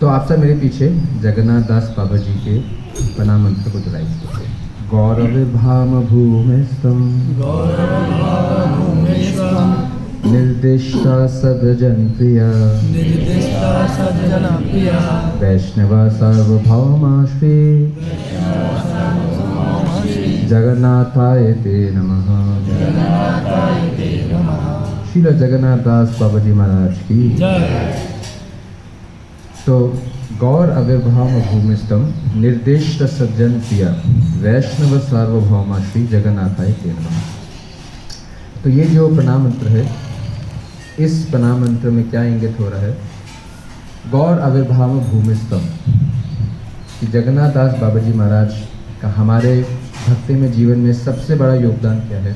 तो आप सब मेरे पीछे जगन्नाथ दास बाबा जी के प्रणाम मंत्र को दोहराइए। गौरविभाम भूमिस्तम निर्दिष्टा सदजन प्रिया वैष्णवा सार्वभौमा श्री जगन्नाथाय ते नमः। श्रील जगन्नाथ दास बाबा जी महाराज की जय। तो गौर आविर्भाव भूमिस्तम निर्दिष्ट सज्जन प्रिया वैष्णव सार्वभौमा श्री जगन्नाथाय ते नमः। तो ये जो प्रणाम मंत्र है, इस प्रणाम मंत्र में क्या इंगित हो रहा है? गौर आविर्भाव भूमिस्तम, कि जगन्नाथ दास बाबा जी महाराज का हमारे भक्ति में जीवन में सबसे बड़ा योगदान क्या है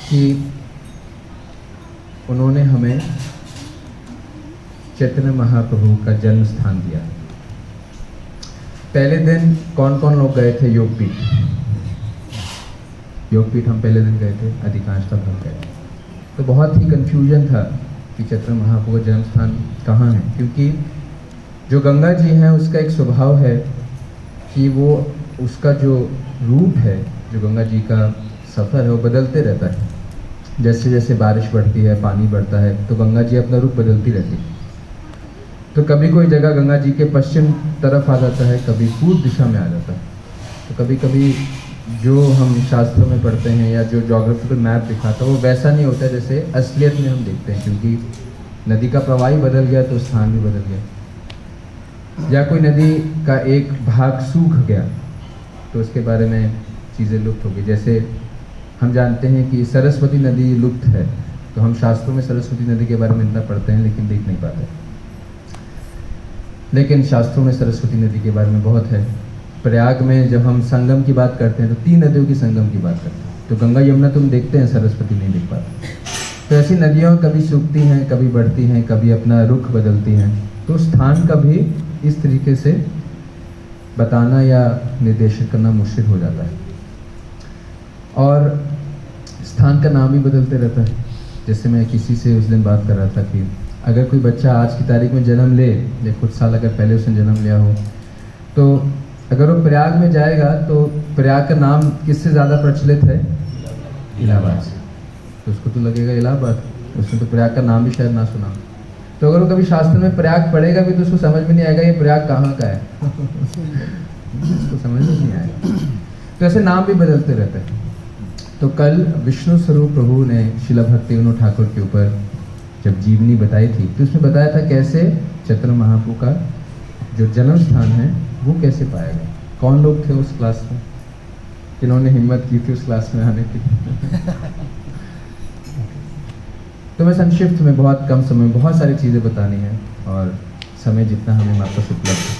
कि उन्होंने हमें चैतन्य महाप्रभु का जन्म स्थान दिया। पहले दिन कौन कौन लोग गए थे योगपीठ? योगपीठ हम पहले दिन गए थे, अधिकांश का भक्त गए थे। तो बहुत ही कंफ्यूजन था कि चैतन्य महाप्रभु का जन्म स्थान कहाँ है, क्योंकि जो गंगा जी हैं उसका एक स्वभाव है कि वो उसका जो रूट है, जो गंगा जी का सफ़र है, वो बदलते रहता है। जैसे जैसे बारिश बढ़ती है, पानी बढ़ता है, तो गंगा जी अपना रूप बदलती रहती है। तो कभी कोई जगह गंगा जी के पश्चिम तरफ आ जाता है, कभी पूर्व दिशा में आ जाता है। तो कभी कभी जो हम शास्त्रों में पढ़ते हैं या जो ज्योग्राफिकल मैप दिखाता है वो वैसा नहीं होता जैसे असलियत में हम देखते हैं, क्योंकि नदी का प्रवाह ही बदल गया तो स्थान भी बदल गया। या कोई नदी का एक भाग सूख गया तो उसके बारे में चीज़ें लुप्त हो गई। जैसे हम जानते हैं कि सरस्वती नदी लुप्त है, तो हम शास्त्रों में सरस्वती नदी के बारे में इतना पढ़ते हैं लेकिन देख नहीं पाते। लेकिन शास्त्रों में सरस्वती नदी के बारे में बहुत है। प्रयाग में जब हम संगम की बात करते हैं तो 3 नदियों की संगम की बात करते हैं। तो गंगा यमुना तुम देखते हैं, सरस्वती नहीं देख पाते। तो ऐसी नदियाँ कभी सूखती हैं, कभी बढ़ती हैं, कभी अपना रुख बदलती हैं। तो स्थान का भी इस तरीके से बताना या निर्देशित करना मुश्किल हो जाता है। और स्थान का नाम भी बदलते रहता है। जैसे मैं किसी से उस दिन बात कर रहा था कि अगर कोई बच्चा आज की तारीख में जन्म ले या कुछ साल अगर पहले उसने जन्म लिया हो, तो अगर वो प्रयाग में जाएगा तो प्रयाग का नाम किससे ज़्यादा प्रचलित है? इलाहाबाद से। तो उसको तो लगेगा इलाहाबाद, उसने तो प्रयाग का नाम भी शायद ना सुना। तो अगर वो कभी शास्त्र में प्रयाग पढ़ेगा भी तो उसको समझ में नहीं आएगा ये प्रयाग कहाँ का है। उसको समझ में नहीं आएगा। तो ऐसे नाम भी बदलते रहते हैं। तो कल विष्णु स्वरूप प्रभु ने शिला भक्तिविनोद ठाकुर के ऊपर जब जीवनी बताई थी तो उसमें बताया था कैसे चैतन्य महाप्रभु का जो जन्म स्थान है वो कैसे पाया गया। कौन लोग थे उस क्लास में जिन्होंने हिम्मत की थी उस क्लास में आने की? तो मैं संक्षिप्त में बहुत कम समय में बहुत सारी चीज़ें बतानी है और समय जितना हमें माता से उपलब्ध है।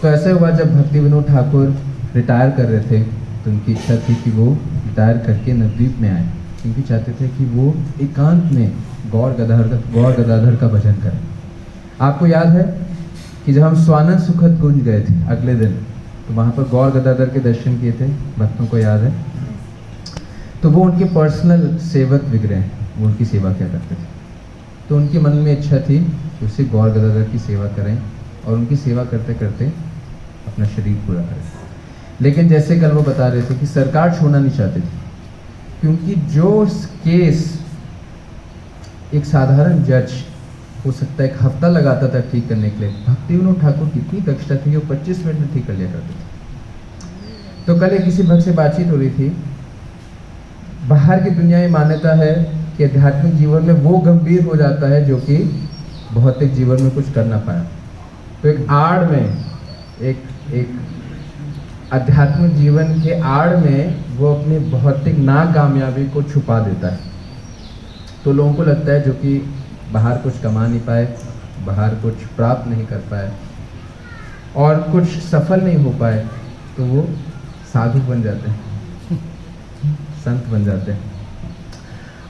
तो ऐसे हुआ जब भक्तिविनोद ठाकुर रिटायर कर रहे थे तो उनकी इच्छा थी कि वो रिटायर करके नवद्वीप में आए, क्योंकि चाहते थे कि वो एकांत में गौर गदाधर का भजन करें। आपको याद है कि जब हम स्वानंद सुखद कुंज गए थे अगले दिन, तो वहाँ पर गौर गदाधर के दर्शन किए थे, भक्तों को याद है। तो वो उनके पर्सनल सेवक विग्रह, वो उनकी सेवा क्या करते थे। तो उनके मन में इच्छा थी कि उससे गौर गदाधर की सेवा करें और उनकी सेवा करते करते अपना शरीर पूरा करें। लेकिन जैसे कल वो बता रहे थे कि सरकार छोड़ना नहीं चाहती थी, क्योंकि जो केस एक साधारण जज हो सकता है 1 हफ्ता लगाता था ठीक करने के लिए, भक्तिविनोद ठाकुर की इतनी दक्षता थी, वो 25 मिनट में ठीक कर लिया करते थे। तो कल एक किसी भक्त से बातचीत हो रही थी, बाहर की दुनिया में मान्यता है कि आध्यात्मिक जीवन में वो गंभीर हो जाता है जो कि भौतिक जीवन में कुछ कर ना पाया। तो एक आड़ में एक आध्यात्मिक जीवन के आड़ में वो अपनी भौतिक नाकामयाबी को छुपा देता है। तो लोगों को लगता है जो कि बाहर कुछ कमा नहीं पाए, बाहर कुछ प्राप्त नहीं कर पाए और कुछ सफल नहीं हो पाए, तो वो साधु बन जाते हैं, संत बन जाते हैं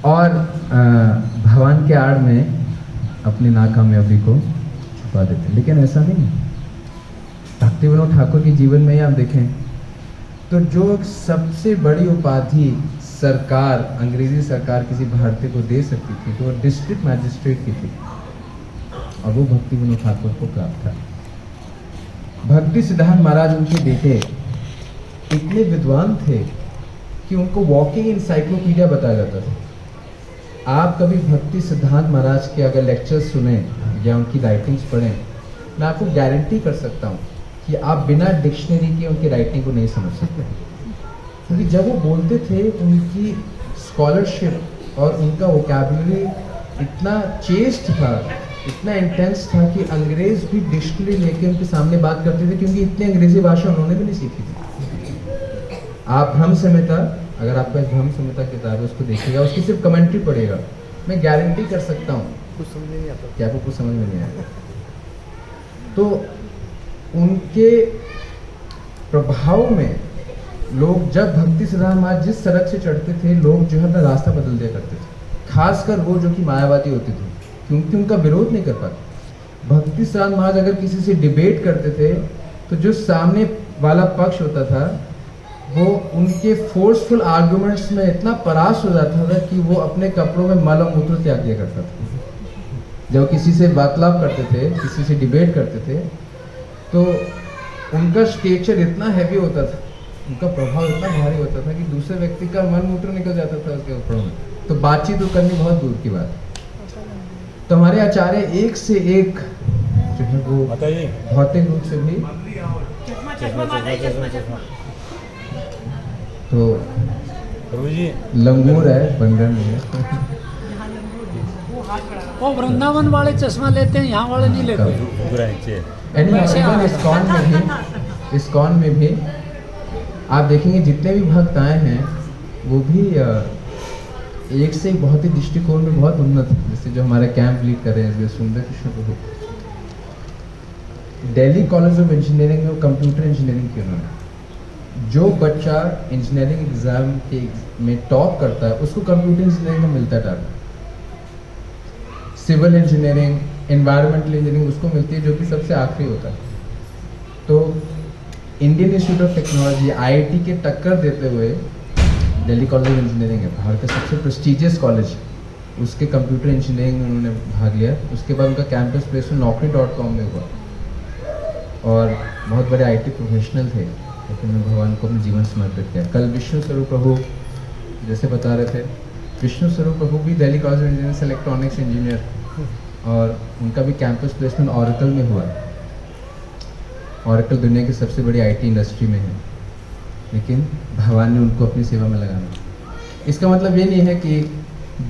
और भगवान के आड़ में अपनी नाकामयाबी को छुपा देते हैं। लेकिन ऐसा नहीं है। भक्तिविनोद ठाकुर के जीवन में ही आप देखें तो जो सबसे बड़ी उपाधि सरकार, अंग्रेजी सरकार किसी भारतीय को दे सकती थी तो वो डिस्ट्रिक्ट मैजिस्ट्रेट की थी। और वो भक्ति विनोद ठाकुर को प्राप्त था। भक्ति सिद्धांत महाराज उनके बेटे इतने विद्वान थे कि उनको वॉकिंग इंसाइक्लोपीडिया बताया जाता था। आप कभी भक्ति सिद्धांत महाराज के अगर लेक्चर्स सुने या उनकी राइटिंग्स पढ़ें, मैं आपको गारंटी कर सकता हूँ कि आप बिना डिक्शनरी के उनकी राइटिंग को नहीं समझ सकते। क्योंकि जब वो बोलते थे, उनकी स्कॉलरशिप और उनका वोकैबुलरी इतना चेस्ट था, इतना इंटेंस था कि अंग्रेज भी डिक्शनरी लेके उनके सामने बात करते थे, क्योंकि इतनी अंग्रेजी भाषा उन्होंने भी नहीं सीखी थी। आप भ्रम संहिता, अगर आपका भ्रम संहिता किताब है उसको देखिएगा, उसकी सिर्फ कमेंट्री पढ़िएगा, मैं गारंटी कर सकता हूँ कुछ समझ नहीं आता, क्या आपको कुछ समझ में नहीं आया। तो उनके प्रभाव में लोग, जब भक्ति सिद्धांत महाराज जिस सड़क से चढ़ते थे, लोग जो है अपना रास्ता बदल दिया करते थे, खासकर वो जो कि मायावादी होते थे, क्योंकि उनका विरोध नहीं कर पाते। भक्ति सिद्धांत महाराज अगर किसी से डिबेट करते थे तो जो सामने वाला पक्ष होता था वो उनके फोर्सफुल आर्गुमेंट्स में इतना परास हो जाता था कि वो अपने कपड़ों में मल और मूत्र त्याग दिया करता था। जब किसी से वार्तालाप करते थे, किसी से डिबेट करते थे, तो उनका स्टेचर इतना हैवी होता था, उनका प्रभाव इतना भारी होता था कि दूसरे व्यक्ति का मल मूत्र निकल जाता था उसके कपड़ों में, तो बातचीत तो करनी बहुत दूर की बात। तो हमारे आचार्य एक से एक जो है वो भौतिक रूप से भी तो लंगूर है, बंदर नहीं है। वो वृंदावन वाले चश्मा लेते हैं, यहाँ वाले नहीं लेते। इस्कॉन में भी आप देखेंगे जितने भी भक्त आए हैं वो भी एक से एक बहुत ही दृष्टिकोण में बहुत उन्नत है। जैसे जो हमारे कैंप लीड कर रहे हैं सुंदर कृष्ण प्रभु, दिल्ली कॉलेज ऑफ इंजीनियरिंग में कंप्यूटर इंजीनियरिंग की उन्होंने। जो बच्चा इंजीनियरिंग एग्जाम के में टॉप करता है उसको कंप्यूटर इंजीनियरिंग में मिलता है target. Civil engineering, environmental engineering उसको मिलती है जो कि सबसे आखिरी होता है। तो Indian institute of technology IIT के टक्कर देते हुए दिल्ली कॉलेज ऑफ इंजीनियरिंग है, भारत का सबसे प्रेस्टिजियस कॉलेज, उसके कंप्यूटर इंजीनियरिंग में उन्होंने भाग लिया। उसके बाद उनका कैंपस प्लेसमेंट naukri.com में हुआ और बहुत बड़े IT प्रोफेशनल थे, लेकिन उन्होंने भगवान को अपना जीवन समर्पित किया। कल विष्णु स्वरूप प्रभु जैसे बता रहे थे, विष्णु स्वरूप प्रभु भी दिल्ली कॉलेज ऑफ इंजीनियरिंग से इलेक्ट्रॉनिक्स इंजीनियर, और उनका भी कैंपस प्लेसमेंट ऑरेकल में हुआ। ऑरेकल दुनिया की सबसे बड़ी IT इंडस्ट्री में है, लेकिन भगवान ने उनको अपनी सेवा में लगाना। इसका मतलब ये नहीं है कि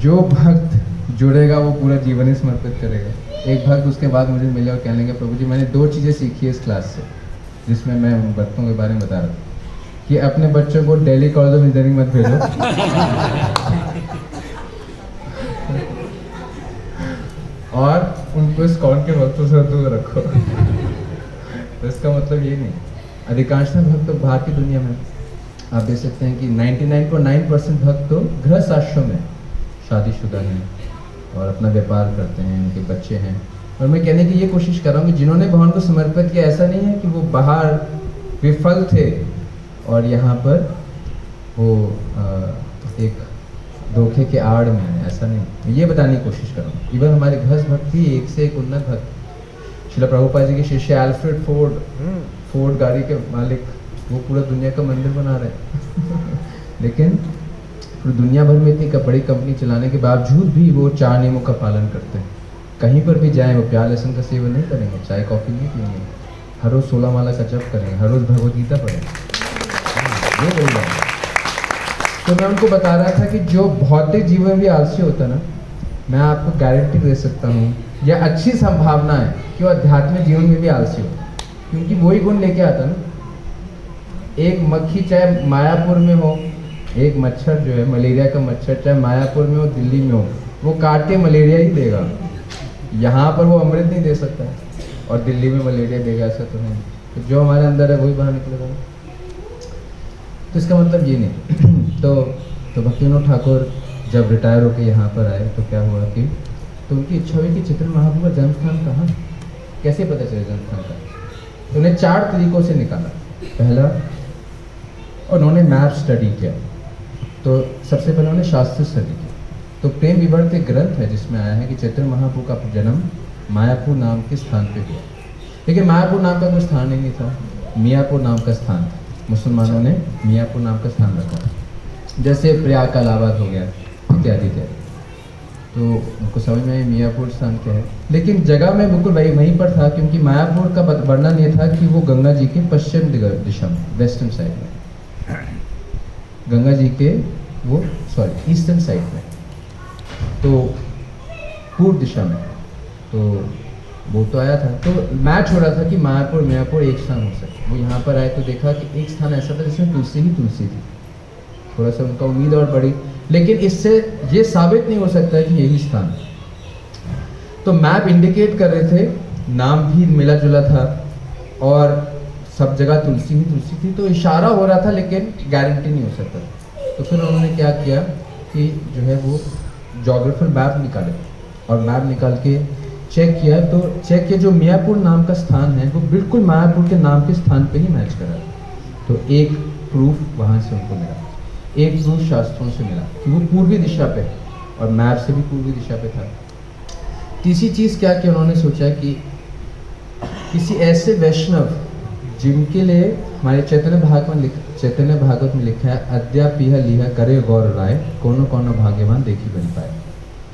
जो भक्त जुड़ेगा वो पूरा जीवन ही समर्पित करेगा। एक भक्त उसके बाद मुझे मिले और कहने लगे, प्रभु जी मैंने 2 चीज़ें सीखी है इस क्लास से, जिसमें मैं उन बच्चों के बारे में बता रहा था कि अपने बच्चों को दिल्ली कॉलेज ऑफ इंजीनियरिंग मत भेजो और उनको इस्कॉन के भक्तों से दूर रखो। तो इसका मतलब ये नहीं, अधिकांशतः भक्त तो बाहर की दुनिया में, आप देख सकते हैं कि 99.9% भक्त तो गृहस्थ आश्रम में शादीशुदा हैं और अपना व्यापार करते हैं, उनके बच्चे हैं। और मैं कहने की ये कोशिश कर रहा हूँ कि जिन्होंने भगवान को समर्पित किया, ऐसा नहीं है कि वो बाहर विफल थे और यहाँ पर वो एक धोखे के आड़ में है, ऐसा नहीं। मैं ये बताने की कोशिश कर रहा हूँ। इवन हमारे गृहस्थ भक्त भी एक से एक उन्नत भक्त। श्रील प्रभुपाद जी के शिष्य एल्फ्रेड फोर्ड गाड़ी के मालिक, वो पूरा दुनिया का मंदिर बना रहे हैं लेकिन पूरी दुनिया भर में इतनी बड़ी कंपनी चलाने के बावजूद भी वो 4 नियमों का पालन करते हैं। कहीं पर भी जाएं वो प्याज लहसुन का सेवन नहीं करेंगे, चाय कॉफ़ी नहीं पिएंगे, हर रोज़ 16 माला का जप करेंगे, हर रोज़ भगवद गीता पढ़ेंगे। ये बोल रहा है। तो मैं उनको बता रहा था कि जो भौतिक जीवन में भी आलसी होता है ना, मैं आपको गारंटी दे सकता हूँ, यह अच्छी संभावना है कि वो आध्यात्मिक जीवन में भी आलसी हो, क्योंकि वही गुण लेके आता ना। एक मक्खी चाहे मायापुर में हो, एक मच्छर जो है मलेरिया का मच्छर चाहे मायापुर में हो दिल्ली में हो, वो काट के मलेरिया ही देगा। यहाँ पर वो अमृत नहीं दे सकता और दिल्ली में मलेरिया देगा, ऐसा तो नहीं। तो जो हमारे अंदर है वही बाहर निकलेगा। तो इसका मतलब ये नहीं। तो भक्ति विनोद ठाकुर जब रिटायर होकर यहाँ पर आए तो क्या हुआ कि तो उनकी इच्छा हुई कि चैतन्य महाप्रभु का जन्म स्थान कहाँ, कैसे पता चले जन्म स्थान का। तो उन्हें 4 तरीकों से निकाला। पहला, उन्होंने मैप स्टडी किया। तो सबसे पहले उन्होंने शास्त्र स्टडी किया। तो प्रेम विवर्त एक ग्रंथ है जिसमें आया है कि चैतन्य महाप्रभु का जन्म मायापुर नाम के स्थान पे हुआ। लेकिन मायापुर नाम का कोई स्थान ही नहीं था, मियाँपुर नाम का स्थान था। मुसलमानों ने मियाँपुर नाम का स्थान रखा, जैसे प्रयाग का इलाहाबाद हो गया इत्यादि इत्यादि। तो उनको समझ में आया मियाँपुर स्थान क्या है, लेकिन जगह में बिल्कुल वहीं पर था, क्योंकि मायापुर का वर्णन ये था कि वो गंगा जी के पश्चिम दिशा में, वेस्टर्न साइड में, गंगा जी के वो ईस्टर्न साइड में, तो पूर्व दिशा में। तो वो तो आया था, तो मैच हो रहा था कि मायापुर मियाँपुर एक स्थान हो सके। वो यहाँ पर आए तो देखा कि एक स्थान ऐसा था जिसमें तुलसी ही तुलसी थी। थोड़ा सा उनका उम्मीद और बढ़ी, लेकिन इससे ये साबित नहीं हो सकता है कि यही स्थान है। तो मैप इंडिकेट कर रहे थे, नाम भी मिला जुला था और सब जगह तुलसी ही तुलसी थी, तो इशारा हो रहा था लेकिन गारंटी नहीं हो सकता। तो फिर उन्होंने क्या किया कि जो है वो जोग्राफर मैप निकाले और मैप निकाल के चेक किया, तो चेक किया जो मियाँपुर नाम का स्थान है वो बिल्कुल मायापुर के नाम के स्थान पे ही मैच कर रहा है। तो एक प्रूफ वहाँ से उनको मिला, एक प्रूफ शास्त्रों से मिला कि वो पूर्वी दिशा पे, और मैप से भी पूर्वी दिशा पे था। तीसरी चीज़ क्या कि उन्होंने सोचा कि किसी ऐसे वैष्णव जिनके लिए हमारे चैतन्य भागवत में लिखा है, अद्यापिह लिह करे गौर राय, कोनो कोनो भाग्यवान देखी बन पाए,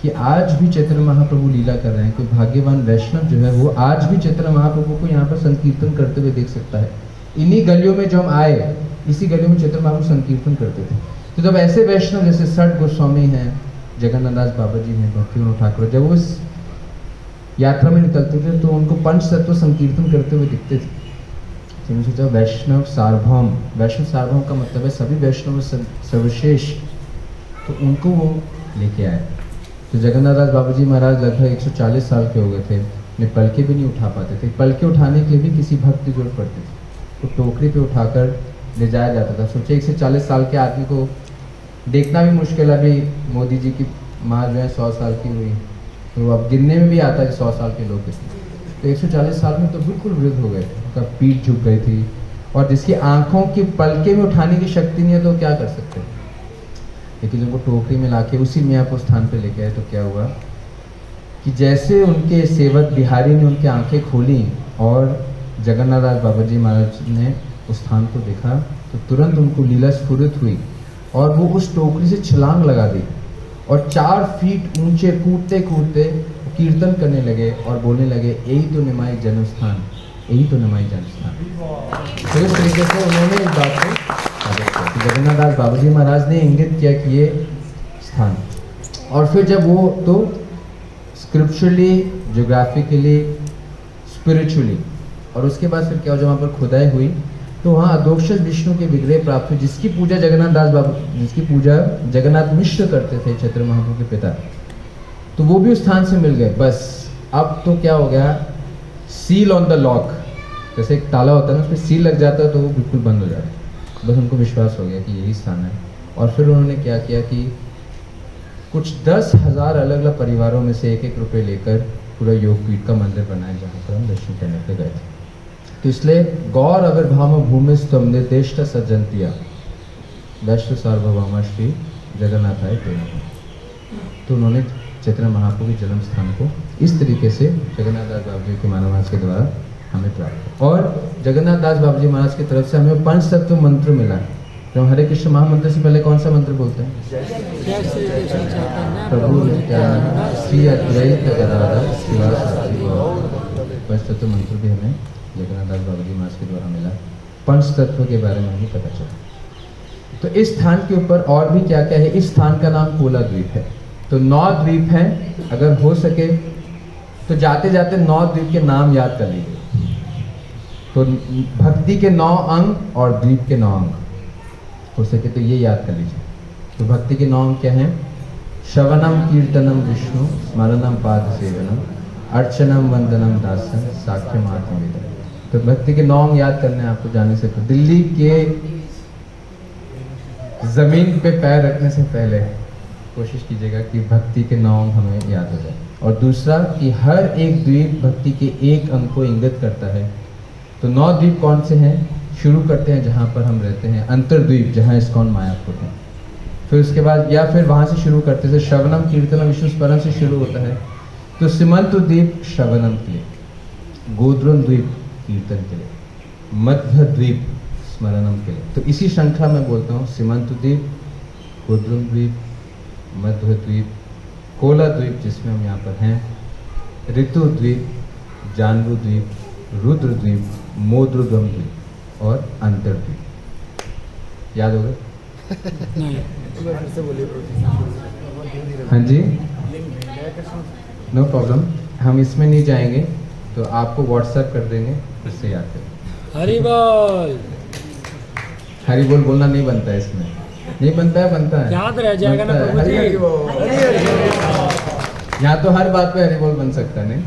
कि आज भी चैतन्य महाप्रभु लीला कर रहे हैं। कोई भाग्यवान वैष्णव जो है वो आज भी चैतन्य महाप्रभु को यहाँ पर संकीर्तन करते हुए देख सकता है। इन्हीं गलियों में जो हम आए, इसी गलियों में चैतन्य महाप्रभु संकीर्तन करते थे। तो जब ऐसे वैष्णव जैसे सठ गोस्वामी हैं, जगन्नाथ दास बाबा जी हैं, भक्ति विनोद ठाकुर, जब वो इस यात्रा में निकलते थे तो उनको पंच तत्व संकीर्तन करते हुए दिखते थे। तो मैंने सोचा वैष्णव सार्वभौम का मतलब है सभी वैष्णव सर्वश्रेष्ठ, तो उनको वो लेके आए। तो जगन्नाथ दास बाबा जी महाराज लगभग 140 साल के हो गए थे, अपने पलके भी नहीं उठा पाते थे। पलके उठाने के लिए भी किसी भक्त की जरूरत पड़ती थी, तो टोकरी पे उठाकर ले जाया जाता था। सोचे 140 साल के आदमी को देखना भी मुश्किल है। अभी मोदी जी की माँ जो है 100 साल की हुई, तो अब गिनने में भी आता है 100 साल के लोग कितने। तो 140 साल में तो बिल्कुल वृद्ध हो गए थे, उनका पीठ झुक गई थी, और जिसकी आंखों की पलके में उठाने की शक्ति नहीं है तो क्या कर सकते। लेकिन उनको टोकरी में लाके उसी मियाँपुर स्थान पे लेके आए, तो क्या हुआ कि जैसे उनके सेवक बिहारी ने उनकी आंखें खोली और जगन्नाथ दास बाबा जी महाराज ने उस स्थान को देखा, तो तुरंत उनको लीला स्फुरित हुई और वो उस टोकरी से छलांग लगा दी और 4 फीट ऊंचे कूदते कूदते कीर्तन करने लगे और बोलने लगे, यही तो निमाई जन्म स्थान, यही तो निमाई जन्म स्थान। तो इस तरीके से उन्होंने इस बात को जगन्नाथ दास बाबा जी महाराज ने इंगित किया कि ये स्थान। और फिर जब वो तो स्क्रिप्चुरली, ज्योग्राफिकली, स्पिरिचुअली, और उसके बाद फिर क्या हो, जब वहाँ पर खुदाई हुई तो वहाँ अधोक्षज विष्णु के विग्रह प्राप्त हुए, जिसकी पूजा जगन्नाथ मिश्र करते थे, चैतन्य महाप्रभु के पिता। तो वो भी उस स्थान से मिल गए। बस अब तो क्या हो गया, सील ऑन द लॉक, जैसे एक ताला होता है ना, उस पर सील लग जाता है तो वो बिल्कुल बंद हो जाता है। बस उनको विश्वास हो गया कि यही स्थान है। और फिर उन्होंने क्या किया कि कुछ 10,000 अलग अलग परिवारों में से 1-1 रुपये लेकर पूरा योगपीठ का मंदिर बनाया, जहाँ पर हम दर्शन करने के गए थे। तो इसलिए गौर आविर्भाव भूमि स्तंभ निर्देष्ट सज्जनतिया वैश्व सार्वभौमा श्री जगन्नाथाय ते नमः। तो उन्होंने चैतन्य महाप्रभु के जन्म स्थान को इस तरीके से जगन्नाथ दास बाबा जी के महाराज के द्वारा हमें प्राप्त। और जगन्नाथ दास बाबा जी महाराज की तरफ से हमें 5 तत्व मंत्र मिला। तो हरे कृष्ण महामंत्र से पहले कौन सा मंत्र बोलते हैं? प्रभु नित्यानंद श्री अद्वैत गदाधर शिवासादि गौर। 5 तत्व मंत्र भी हमें जगन्नाथ दास बाबा जी महाराज के द्वारा मिला। 5 तत्व के बारे में हमें पता चला। तो इस स्थान के ऊपर और भी क्या क्या है। इस स्थान का नाम कोला द्वीप है। तो 9 द्वीप हैं, अगर हो सके तो जाते जाते 9 द्वीप के नाम याद कर लीजिए। तो भक्ति के 9 अंग और द्वीप के 9 अंग, हो सके तो ये याद कर लीजिए। तो भक्ति के 9 अंग क्या हैं? श्रवणम कीर्तनम विष्णु स्मरणम पाद सेवनम अर्चनम वंदनम दासन साख्यम आत्मवेदन। तो भक्ति के 9 अंग याद करने आपको जाने से तो दिल्ली के जमीन पे पैर रखने से पहले कोशिश कीजिएगा कि भक्ति के 9 अंग हमें याद हो जाए। और दूसरा कि हर एक द्वीप भक्ति के एक अंग को इंगित करता है। तो 9 द्वीप कौन से हैं? शुरू करते हैं जहाँ पर हम रहते हैं, अंतरद्वीप, जहाँ इस्कॉन मायापुर है। फिर उसके बाद या फिर वहाँ से शुरू करते हैं, श्रवणम कीर्तनम विष्णु स्मरण से शुरू होता है। तो सीमांतु द्वीप श्रवणम के लिए, गोद्रुम द्वीप कीर्तन के लिए, मध्य द्वीप स्मरणम के लिए। तो इसी श्रृंखला में बोलता हूँ सीमांतु द्वीप, गोद्रुम द्वीप, मध्य द्वीप, कोला द्वीप जिसमें हम यहाँ पर हैं, ऋतु द्वीप, जानबू द्वीप, रुद्र द्वीप, मोद्रुद्वम द्वीप और अंतर्द्वीप। याद हो गए? नहीं। हाँ जी, नो प्रॉब्लम, हम इसमें नहीं जाएंगे, तो आपको व्हाट्सएप कर देंगे, उससे याद करें। हरि बोल। हरि बोल बोलना नहीं बनता है इसमें, नहीं बनता है, बनता है, याद रह जाएगा ना बनता है। प्रभु जी। हरि बोल। यहाँ तो हर बात पे हरि बोल बन सकता है नहीं।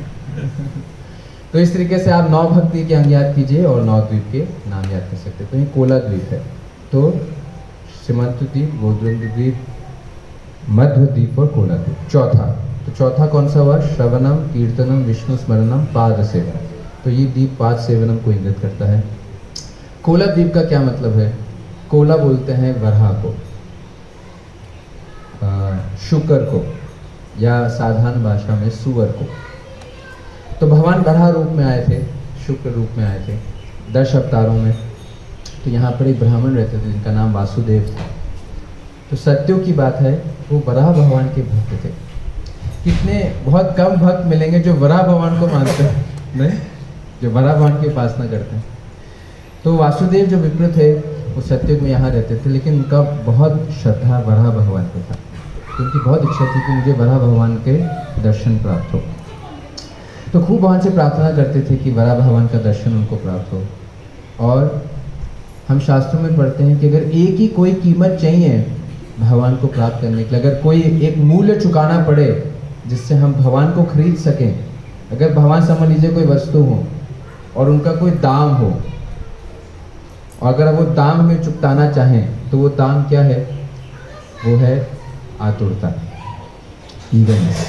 तो इस तरीके से आप 9 भक्ति के अंग याद कीजिए और 9 द्वीप के नाम याद कर सकते हैं। तो ये कोला द्वीप है, तो सीमांतु द्वीप, गोद्रुम द्वीप, मध्य द्वीप और कोला द्वीप। चौथा, तो चौथा कौन सा हुआ? श्रवणम, कीर्तनम, विष्णु स्मरणम, पाद सेवन। तो ये द्वीप पाद सेवनम को इंगित करता है। कोला द्वीप का क्या मतलब है? कोला बोलते हैं वराह को, शुकर को, या साधारण भाषा में सुअर को। तो भगवान वराह रूप में आए थे, शुक्र रूप में आए थे 10 अवतारों में। तो यहाँ पर एक ब्राह्मण रहते थे जिनका नाम वासुदेव था। तो सत्यों की बात है, वो वराह भगवान के भक्त थे। कितने बहुत कम भक्त मिलेंगे जो वराह भगवान को मानते हैं, नहीं, जो वराह भगवान की उपासना करते हैं। तो वासुदेव जो विप्र थे वो सत्ययुग में यहाँ रहते थे, लेकिन उनका बहुत श्रद्धा वराह भगवान पे था। उनकी बहुत इच्छा थी कि मुझे वराह भगवान के दर्शन प्राप्त हो। तो खूब भगवान से प्रार्थना करते थे कि वराह भगवान का दर्शन उनको प्राप्त हो। और हम शास्त्रों में पढ़ते हैं कि अगर एक ही कोई कीमत चाहिए भगवान को प्राप्त करने के लिए, अगर कोई एक मूल्य चुकाना पड़े जिससे हम भगवान को खरीद सकें, अगर भगवान समझ लीजिए कोई वस्तु हो और उनका कोई दाम हो, और अगर वो दाम हमें चुकाना चाहें, तो वो दाम क्या है? वो है आतुरता, ईगरनेस,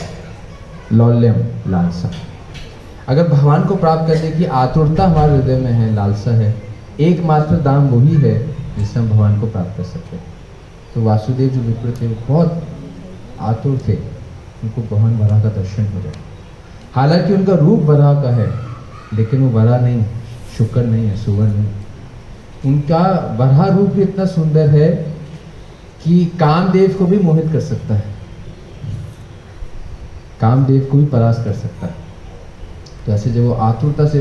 लौल्यम, लालसा। अगर भगवान को प्राप्त करने की आतुरता हमारे हृदय में है, लालसा है, एकमात्र दाम वही है जिससे हम भगवान को प्राप्त कर सकते हैं। तो वासुदेव जो विप्र थे वो बहुत आतुर थे, उनको भगवान वराह का दर्शन हो जाए। हालांकि उनका रूप वराह का है, लेकिन वो वराह नहीं, शुक्र नहीं है, सुवर नहीं। उनका वराह रूप भी इतना सुंदर है कि कामदेव को भी मोहित कर सकता है, कामदेव को भी परास्त कर सकता है। तो ऐसे जब वो आतुरता से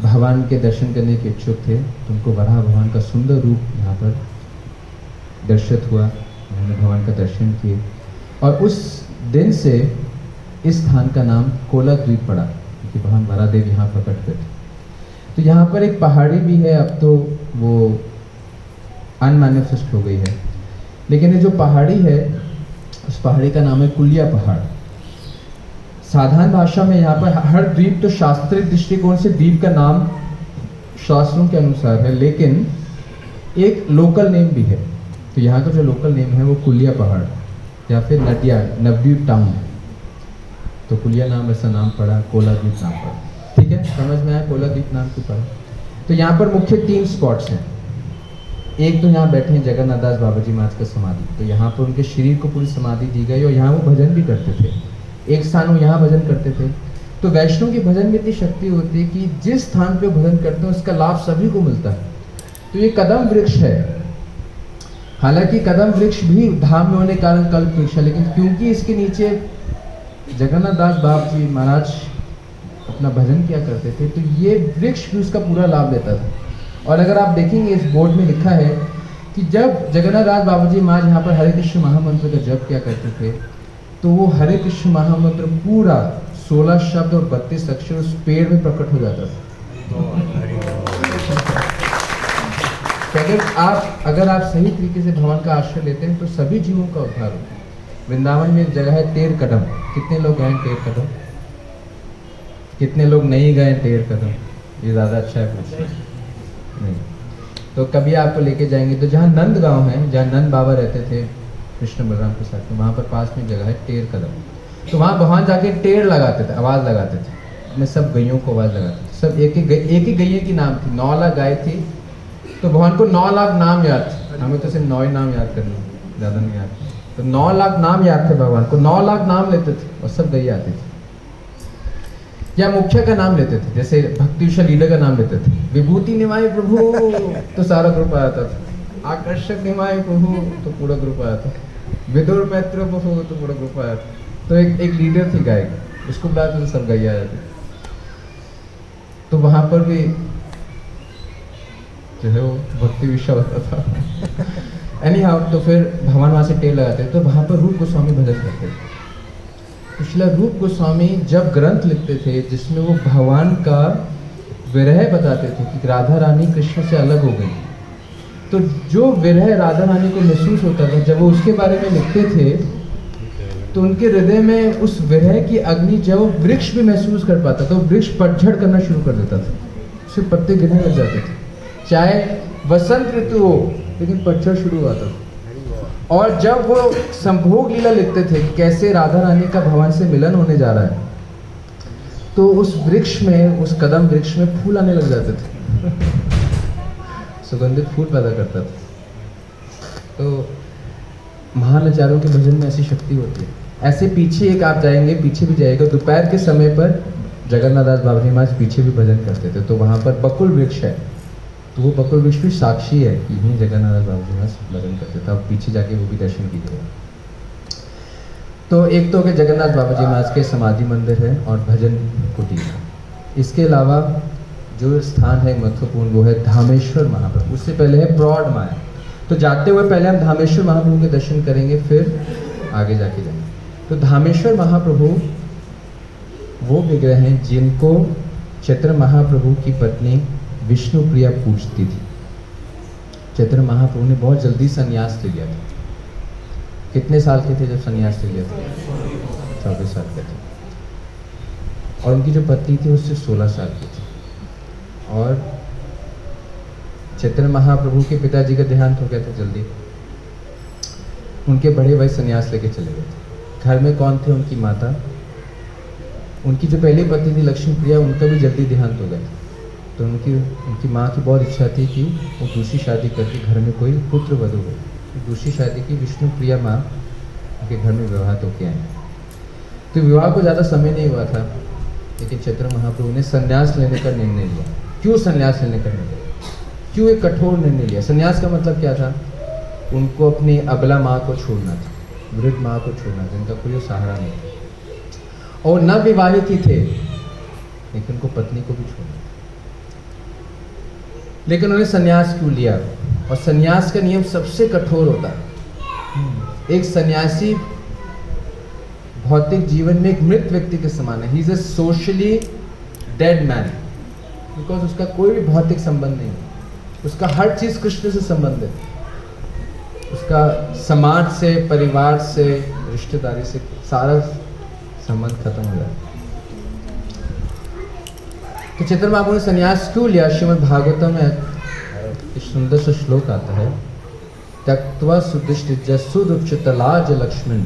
भगवान के दर्शन करने के इच्छुक थे, तो उनको वराह भगवान का सुंदर रूप यहाँ पर दर्शित हुआ। उन्होंने भगवान का दर्शन किए और उस दिन से इस स्थान का नाम कोला द्वीप पड़ा, क्योंकि भगवान वराहदेव यहाँ प्रकट हुए थे। तो यहाँ पर एक पहाड़ी भी है, अब तो वो अनमैनिफेस्ट हो गई है, लेकिन ये जो पहाड़ी है उस पहाड़ी का नाम है कुलिया पहाड़। साधारण भाषा में यहाँ पर हर द्वीप तो शास्त्रीय दृष्टिकोण से द्वीप का नाम शास्त्रों के अनुसार है, लेकिन एक लोकल नेम भी है। तो यहाँ का जो लोकल नेम है वो कुलिया पहाड़ या फिर नदिया, नवद्वीप टाउन। तो कुलिया नाम ऐसा नाम पड़ा, कोला द्वीप नाम पड़ा। ठीक है, समझ में आया कोला द्वीप नाम क्यों पड़ा? तो यहाँ पर मुख्य 3 स्पॉट्स हैं। एक तो यहाँ बैठे हैं जगन्नाथ दास बाबा जी महाराज का समाधि, तो यहाँ पर उनके शरीर को पूरी समाधि दी गई और यहाँ वो भजन भी करते थे। एक स्थान वो यहाँ भजन करते थे। तो वैष्णव के भजन में इतनी शक्ति होती है कि जिस स्थान पे भजन करते हैं उसका लाभ सभी को मिलता है। तो ये कदम वृक्ष है, हालांकि कदम वृक्ष भी धाम में होने के कारण कल्प वृक्ष है, लेकिन क्योंकि इसके नीचे जगन्नाथ दास बाबा जी महाराज अपना भजन किया करते थे, तो ये वृक्ष भी उसका पूरा लाभ लेता था। और अगर आप देखेंगे इस बोर्ड में लिखा है कि जब जगन्नाथ दास बाबा जी महाराज यहाँ पर हरे कृष्ण महामंत्र का जप किया करते थे, तो वो हरे कृष्ण महामंत्र पूरा 16 शब्द और 32 अक्षर उस पेड़ में प्रकट हो जाता था। अगर आप सही तरीके से भगवान का आश्रय लेते हैं तो सभी जीवों का उद्धार होता है। वृंदावन में एक जगह है टेर कदम। कितने लोग गए टेर कदम? कितने लोग नहीं गए टेर कदम? ये ज़्यादा अच्छा है पूछना नहीं। तो कभी आपको लेके जाएंगे तो जहाँ नंद गांव है, जहाँ नंद बाबा रहते थे कृष्ण बलराम के साथ में, वहाँ पर पास में जगह है टेर कदम। तो वहाँ भगवान जाके टेर लगाते थे, आवाज़ लगाते थे, अपने सब गैयों को आवाज़ लगाते थे। सब एक ही गैये की नाम थी, 9 लाख गाय थी। तो भगवान को 9 लाख नाम याद थे। हमें तो सिर्फ 9 ही नाम याद करना, ज़्यादा नहीं याद। तो 9 लाख नाम याद थे भगवान को, 9 लाख नाम लेते थे और सब गैया आती थी। या मुख्य का नाम लेते थे, जैसे भक्ति विषय लीला का नाम लेते थे, विभूति निमाय प्रभु तो सारा ग्रुप आया था, आकर्षक निमाय प्रभु तो पूरा ग्रुप आया था, विदुर मैत्र प्रभु तो पूरा ग्रुप आया था। तो एक लीडर थी गायक, उसको बुलाया तो सब गाई आए थे। तो वहां पर भी जो है वो भक्ति विषय होता था। एनी हाउ, तो फिर भगवान वहां से टेल लगाते, तो वहां पर रूप गोस्वामी भजन करते थे। पिछला रूप गोस्वामी जब ग्रंथ लिखते थे जिसमें वो भगवान का विरह बताते थे कि राधा रानी कृष्ण से अलग हो गई, तो जो विरह राधा रानी को महसूस होता था जब वो उसके बारे में लिखते थे, तो उनके हृदय में उस विरह की अग्नि जब वो वृक्ष भी महसूस कर पाता था, वृक्ष पतझड़ करना शुरू कर देता था, उसके पत्ते गिरने लग जाते थे, चाहे वसंत ऋतु हो लेकिन पतझड़ शुरू हुआ था। और जब वो संभोग लीला लिखते थे कि कैसे राधा रानी का भगवान से मिलन होने जा रहा है, तो उस वृक्ष में, उस कदम वृक्ष में फूल आने लग जाते थे। सुगंधित फूल पैदा करता था। तो महान आचार्यों के भजन में ऐसी शक्ति होती है। ऐसे पीछे एक आप जाएंगे, पीछे भी जाएगा, दोपहर के समय पर जगन्नाथ दास बाबा जी महाराज पीछे भी भजन करते थे, तो वहाँ पर बकुल वृक्ष है, तो वो बकुल वृक्ष भी साक्षी है कि यहीं जगन्नाथ दास बाबा जी महाराज भजन करते थे। आप पीछे जाके वो भी दर्शन कीजिएगा। तो एक तो जगन्नाथ बाबा जी महाराज के समाधि मंदिर है और भजन कुटीर है। इसके अलावा जो स्थान है महत्वपूर्ण वो है धामेश्वर महाप्रभु। उससे पहले है प्रौढ़ माया। तो जाते हुए पहले हम धामेश्वर महाप्रभु के दर्शन करेंगे, फिर आगे जाके जाएंगे। तो धामेश्वर महाप्रभु वो विग्रह हैं जिनको चैतन्य महाप्रभु की पत्नी विष्णु प्रिया पूजती थी। चैतन्य महाप्रभु ने बहुत जल्दी संन्यास ले लिया था। कितने साल के थे जब संन्यास ले लिया था? 24 साल के थे। और उनकी जो पत्नी थी उससे 16 साल की थी। और चैतन्य महाप्रभु के पिताजी का देहांत हो गया था जल्दी। उनके बड़े भाई संन्यास लेके चले गए थे। घर में कौन थे? उनकी माता। उनकी जो पहली पत्नी थी लक्ष्मी प्रिया, उनका भी जल्दी देहांत हो गया था। तो उनकी माँ की बहुत इच्छा थी कि वो दूसरी शादी करके घर में कोई पुत्र वधू हो। दूसरी शादी की विष्णु प्रिया माँ उनके घर में विवाह तो किया है। तो विवाह को ज़्यादा समय नहीं हुआ था, लेकिन चैतन्य महाप्रभु ने संन्यास लेने का निर्णय लिया। क्यों संन्यास लेने का निर्णय? क्यों एक कठोर निर्णय लिया? संन्यास का मतलब क्या था? उनको अपनी अबला माँ को छोड़ना था, वृद्ध माँ को छोड़ना था, जिनका कोई सहारा नहीं था। और न विवाहित ही थे, लेकिन उनको पत्नी को भी छोड़ना था। लेकिन उन्होंने संन्यास क्यों लिया? और संन्यास का नियम सबसे कठोर होता है। एक सन्यासी भौतिक जीवन में एक मृत व्यक्ति के समान है। He is a socially dead man, because उसका कोई भी भौतिक संबंध नहीं है। उसका हर चीज कृष्ण से संबंधित है। उसका समाज से, परिवार से, रिश्तेदारी से सारा संबंध खत्म हो जाता है। तो चैतन्य महाप्रभु ने संन्यास क्यों लिया? श्रीमद् भागवतम में एक सुंदर सा श्लोक आता है, त्यक्त्वा सुदिष्टिज सुदुच्चतलाज लक्ष्मण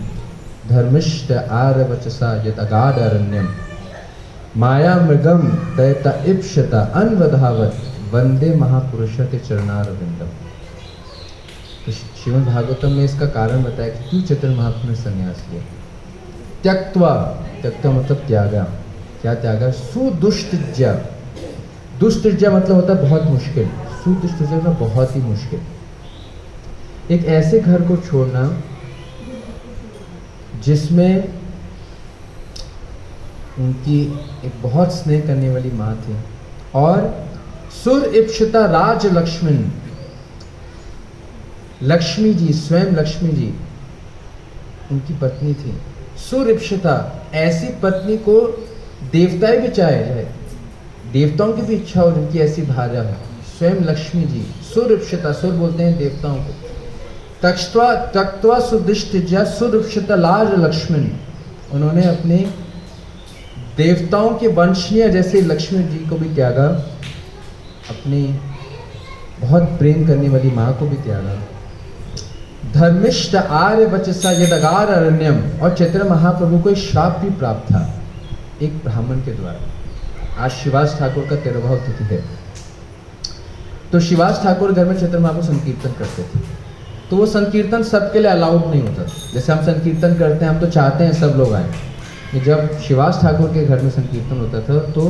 धर्मिष्ठ आर्य वचसा यत अगाध अरण्यम माया मृगम दयता इप्सता अन्वधावत वंदे महापुरुष के चरणारविंदम। तो श्रीमद् भागवतम में इसका कारण बताया कि क्यों चैतन्य महाप्रभु ने संन्यास लिया। त्यक्त्वा, त्यक्त्वा मतलब त्यागा। क्या त्यागा? सुदुष्टिज्या। दुष्टिज्या मतलब होता है बहुत मुश्किल। सुदुष्टिज्या मतलब बहुत ही मुश्किल। एक ऐसे घर को छोड़ना जिसमें उनकी एक बहुत स्नेह करने वाली माँ थी, और सुर इप्सिता राज लक्ष्मण, लक्ष्मी जी, स्वयं लक्ष्मी जी उनकी पत्नी थी। सुर इप्सिता, ऐसी पत्नी को देवताएं भी चाहे, देवताओं की भी इच्छा हो जिनकी ऐसी भार्या हो। स्वयं लक्ष्मी जी, सुर इप्सिता, सुर बोलते हैं देवताओं को। तक्त्वा सुदिष्टिज्या सुरक्षिता लाज लक्ष्मण, उन्होंने अपने देवताओं के वंशनीय जैसे लक्ष्मण जी को भी त्यागा, अपनी बहुत प्रेम करने वाली माँ को भी त्यागा। धर्मिष्ठ आर्य वचसा यदगार अरण्यम, और चैतन्य महाप्रभु को एक श्राप भी प्राप्त था एक ब्राह्मण के द्वारा। आज शिवास ठाकुर का 13वां तिथि है। तो शिवास ठाकुर घर में चैतन्य महाप्रभु संकीर्तन करते थे। तो वो संकीर्तन सबके लिए अलाउड नहीं होता। जैसे हम संकीर्तन करते हैं, हम तो चाहते हैं सब लोग आए, कि जब शिवास ठाकुर के घर में संकीर्तन होता था तो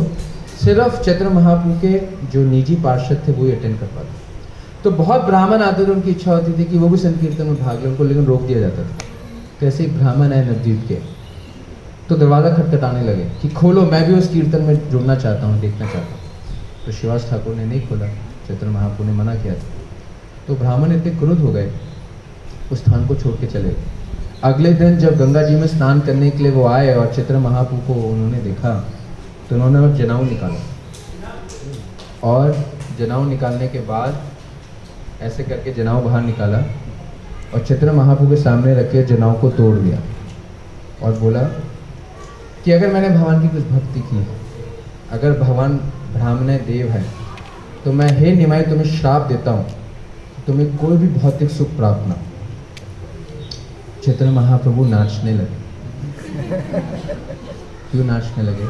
सिर्फ चैतन्य महाप्रभु के जो निजी पार्षद थे वो ही अटेंड कर पाते। तो बहुत ब्राह्मण आते थे, उनकी इच्छा होती थी कि वो भी संकीर्तन में भाग लें, उनको लेकिन रोक दिया जाता था। कैसे एक ब्राह्मण आए नवद्वीप के, तो दरवाज़ा खटखटाने लगे कि खोलो, मैं भी उस कीर्तन में जुड़ना चाहता हूँ, देखना चाहता हूँ। तो शिवास ठाकुर ने नहीं खोला, चैतन्य महाप्रभु ने मना किया था। तो ब्राह्मण इतने क्रुद्ध हो गए, उस स्थान को छोड़ के चले गए। अगले दिन जब गंगा जी में स्नान करने के लिए वो आए और चैतन्य महाप्रभु को उन्होंने देखा, तो उन्होंने जनेऊ निकाला, और जनेऊ निकालने के बाद ऐसे करके जनेऊ बाहर निकाला और चैतन्य महाप्रभु के सामने रख के जनेऊ को तोड़ दिया और बोला कि अगर मैंने भगवान की कुछ भक्ति की है, अगर भगवान ब्राह्मण देव है, तो मैं हे निमाई तुम्हें श्राप देता हूँ, तुम्हें कोई भी भौतिक सुख प्राप्त ना हो। चैतन्य महाप्रभु नाचने लगे। क्यों नाचने लगे?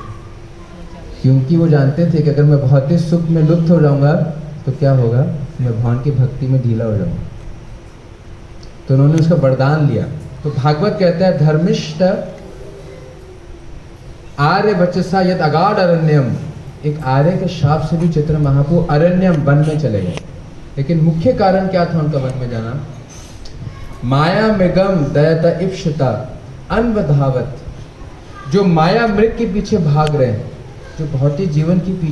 क्योंकि वो जानते थे कि अगर मैं भौतिक सुख में लुप्त हो जाऊंगा तो क्या होगा, मैं भगवान की भक्ति में ढीला हो जाऊंगा। तो उन्होंने उसका वरदान लिया। तो भागवत कहता है धर्मिष्ठ आर्य बचसा यद अगाढ़ अरण्यम, एक आर्य के शाप से भी चैतन्य महाप्रभु अरण्यम वन में चले गए। लेकिन मुख्य कारण क्या था उनका वन में जाना? माया मृगम दयता इप्सिता अन्वधावत, जो माया मृग के पीछे भाग रहे हैं, जो भौतिक जीवन के पीछे